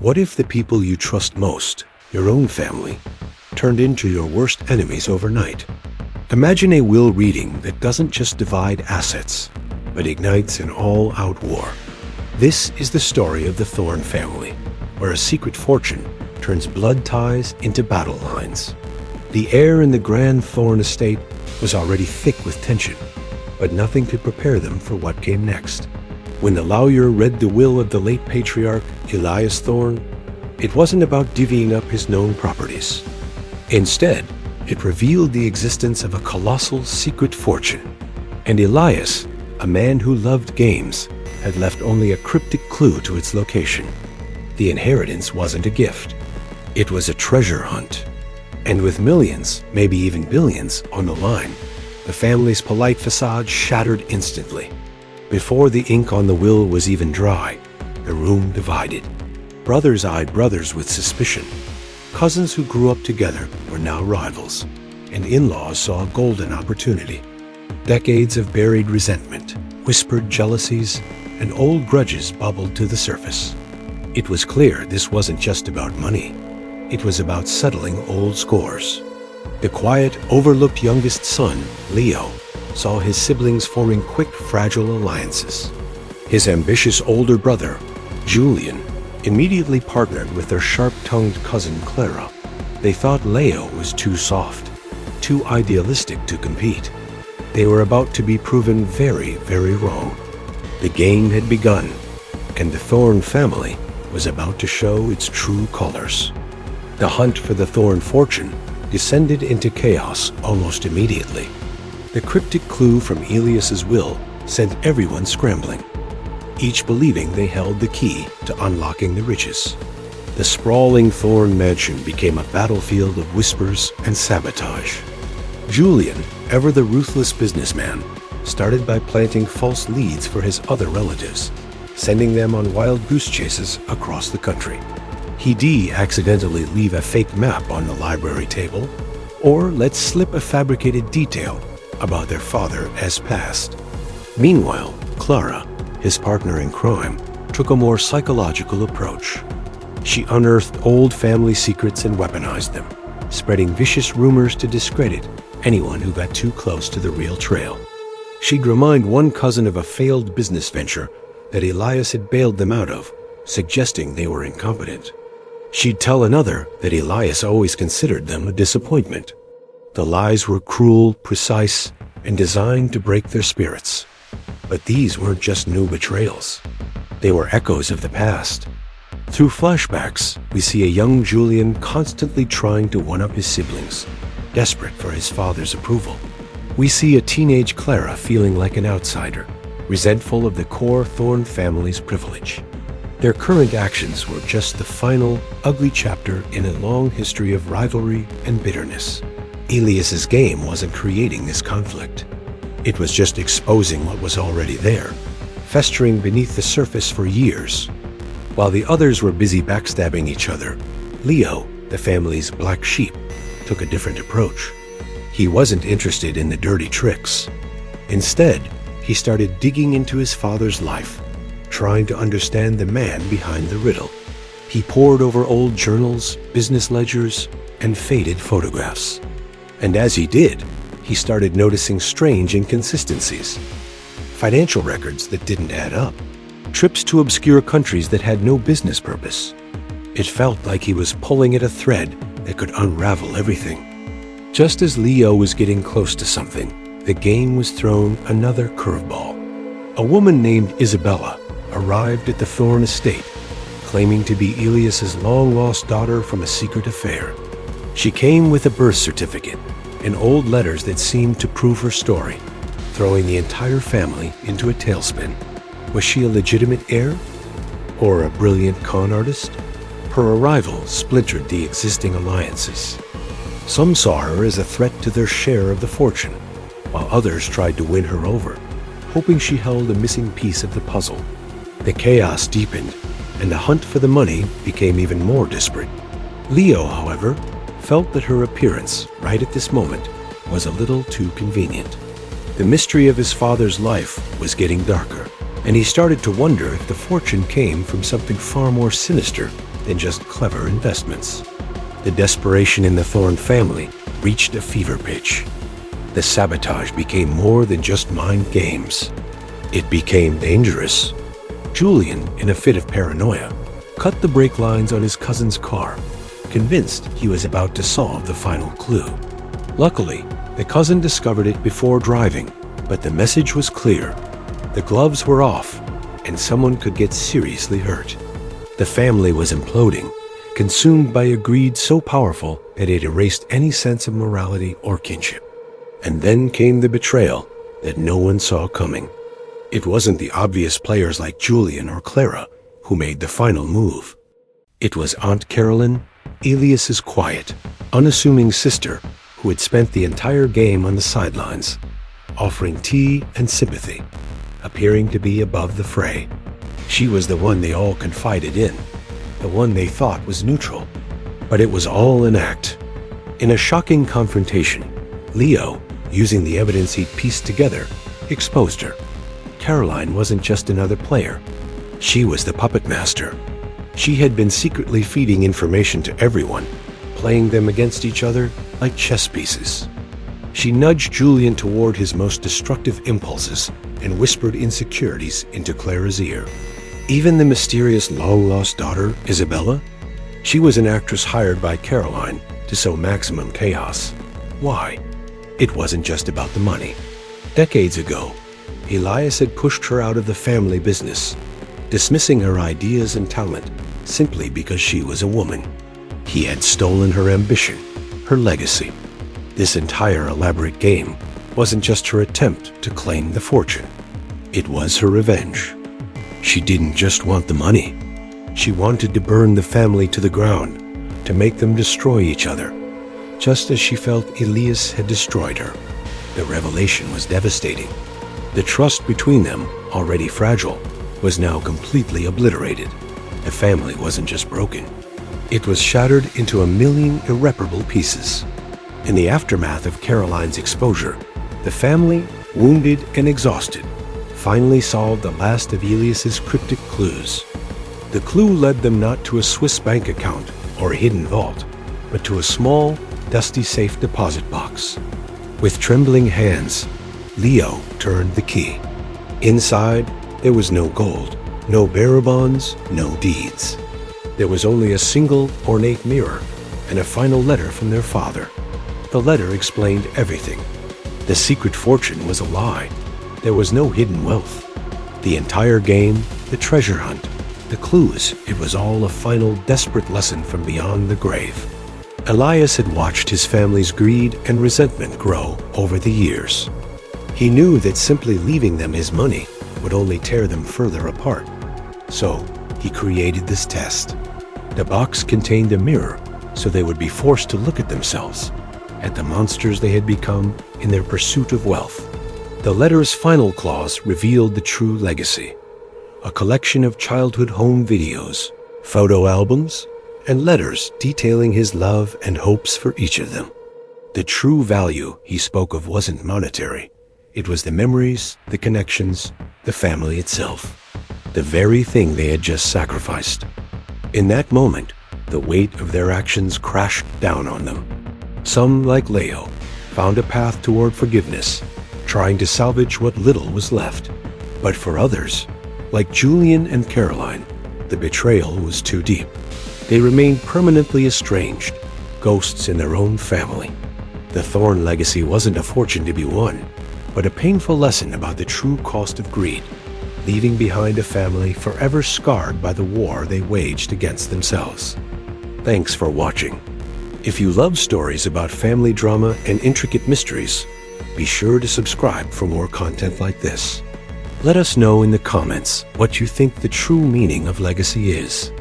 What if the people you trust most, your own family, turned into your worst enemies overnight? Imagine a will reading that doesn't just divide assets, but ignites an all-out war. This is the story of the Thorne family, where a secret fortune turns blood ties into battle lines. The air in the grand Thorne estate was already thick with tension, but nothing could prepare them for what came next. When the lawyer read the will of the late patriarch, Elias Thorne, it wasn't about divvying up his known properties. Instead, it revealed the existence of a colossal secret fortune. And Elias, a man who loved games, had left only a cryptic clue to its location. The inheritance wasn't a gift. It was a treasure hunt. And with millions, maybe even billions, on the line, the family's polite facade shattered instantly. Before the ink on the will was even dry, the room divided. Brothers eyed brothers with suspicion. Cousins who grew up together were now rivals, and in-laws saw a golden opportunity. Decades of buried resentment, whispered jealousies, and old grudges bubbled to the surface. It was clear this wasn't just about money. It was about settling old scores. The quiet, overlooked youngest son, Leo, saw his siblings forming quick, fragile alliances. His ambitious older brother, Julian, immediately partnered with their sharp-tongued cousin Clara. They thought Leo was too soft, too idealistic to compete. They were about to be proven very, very wrong. The game had begun, and the Thorne family was about to show its true colors. The hunt for the Thorne fortune descended into chaos almost immediately. The cryptic clue from Elias's will sent everyone scrambling, each believing they held the key to unlocking the riches. The sprawling Thorne mansion became a battlefield of whispers and sabotage. Julian, ever the ruthless businessman, started by planting false leads for his other relatives, sending them on wild goose chases across the country. He'd accidentally leave a fake map on the library table, or let slip a fabricated detail about their father as past. Meanwhile, Clara, his partner in crime, took a more psychological approach. She unearthed old family secrets and weaponized them, spreading vicious rumors to discredit anyone who got too close to the real trail. She'd remind one cousin of a failed business venture that Elias had bailed them out of, suggesting they were incompetent. She'd tell another that Elias always considered them a disappointment. The lies were cruel, precise, and designed to break their spirits. But these weren't just new betrayals. They were echoes of the past. Through flashbacks, we see a young Julian constantly trying to one-up his siblings, desperate for his father's approval. We see a teenage Clara feeling like an outsider, resentful of the core Thorne family's privilege. Their current actions were just the final, ugly chapter in a long history of rivalry and bitterness. Elias's game wasn't creating this conflict. It was just exposing what was already there, festering beneath the surface for years. While the others were busy backstabbing each other, Leo, the family's black sheep, took a different approach. He wasn't interested in the dirty tricks. Instead, he started digging into his father's life, trying to understand the man behind the riddle. He pored over old journals, business ledgers, and faded photographs. And as he did, he started noticing strange inconsistencies. Financial records that didn't add up. Trips to obscure countries that had no business purpose. It felt like he was pulling at a thread that could unravel everything. Just as Leo was getting close to something, the game was thrown another curveball. A woman named Isabella arrived at the Thorne estate, claiming to be Elias's long-lost daughter from a secret affair. She came with a birth certificate and old letters that seemed to prove her story, throwing the entire family into a tailspin. Was she a legitimate heir? Or a brilliant con artist? Her arrival splintered the existing alliances. Some saw her as a threat to their share of the fortune, while others tried to win her over, hoping she held a missing piece of the puzzle. The chaos deepened, and the hunt for the money became even more desperate. Leo, however, felt that her appearance, right at this moment, was a little too convenient. The mystery of his father's life was getting darker, and he started to wonder if the fortune came from something far more sinister than just clever investments. The desperation in the Thorne family reached a fever pitch. The sabotage became more than just mind games. It became dangerous. Julian, in a fit of paranoia, cut the brake lines on his cousin's car, convinced he was about to solve the final clue. Luckily, the cousin discovered it before driving, but the message was clear. The gloves were off, and someone could get seriously hurt. The family was imploding, consumed by a greed so powerful that it erased any sense of morality or kinship. And then came the betrayal that no one saw coming. It wasn't the obvious players like Julian or Clara who made the final move. It was Aunt Carolyn, Elias's quiet, unassuming sister, who had spent the entire game on the sidelines, offering tea and sympathy, appearing to be above the fray. She was the one they all confided in, the one they thought was neutral. But it was all an act. In a shocking confrontation, Leo, using the evidence he'd pieced together, exposed her. Caroline wasn't just another player. She was the puppet master. She had been secretly feeding information to everyone, playing them against each other like chess pieces. She nudged Julian toward his most destructive impulses and whispered insecurities into Clara's ear. Even the mysterious long-lost daughter, Isabella? She was an actress hired by Caroline to sow maximum chaos. Why? It wasn't just about the money. Decades ago, Elias had pushed her out of the family business, dismissing her ideas and talent simply because she was a woman. He had stolen her ambition, her legacy. This entire elaborate game wasn't just her attempt to claim the fortune. It was her revenge. She didn't just want the money. She wanted to burn the family to the ground, to make them destroy each other, just as she felt Elias had destroyed her. The revelation was devastating. The trust between them, already fragile, was now completely obliterated. The family wasn't just broken. It was shattered into a million irreparable pieces. In the aftermath of Caroline's exposure, the family, wounded and exhausted, finally solved the last of Elias's cryptic clues. The clue led them not to a Swiss bank account or a hidden vault, but to a small, dusty safe deposit box. With trembling hands, Leo turned the key. Inside, there was no gold, no bearer bonds, no deeds. There was only a single ornate mirror and a final letter from their father. The letter explained everything. The secret fortune was a lie. There was no hidden wealth. The entire game, the treasure hunt, the clues, it was all a final desperate lesson from beyond the grave. Elias had watched his family's greed and resentment grow over the years. He knew that simply leaving them his money would only tear them further apart. So he created this test. The box contained a mirror, so they would be forced to look at themselves, at the monsters they had become in their pursuit of wealth. The letter's final clause revealed the true legacy, a collection of childhood home videos, photo albums, and letters detailing his love and hopes for each of them. The true value he spoke of wasn't monetary. It was the memories, the connections, the family itself, the very thing they had just sacrificed. In that moment, the weight of their actions crashed down on them. Some, like Leo, found a path toward forgiveness, trying to salvage what little was left. But for others, like Julian and Caroline, the betrayal was too deep. They remained permanently estranged, ghosts in their own family. The Thorne legacy wasn't a fortune to be won, but a painful lesson about the true cost of greed, leaving behind a family forever scarred by the war they waged against themselves. Thanks for watching. If you love stories about family drama and intricate mysteries, be sure to subscribe for more content like this. Let us know in the comments what you think the true meaning of legacy is.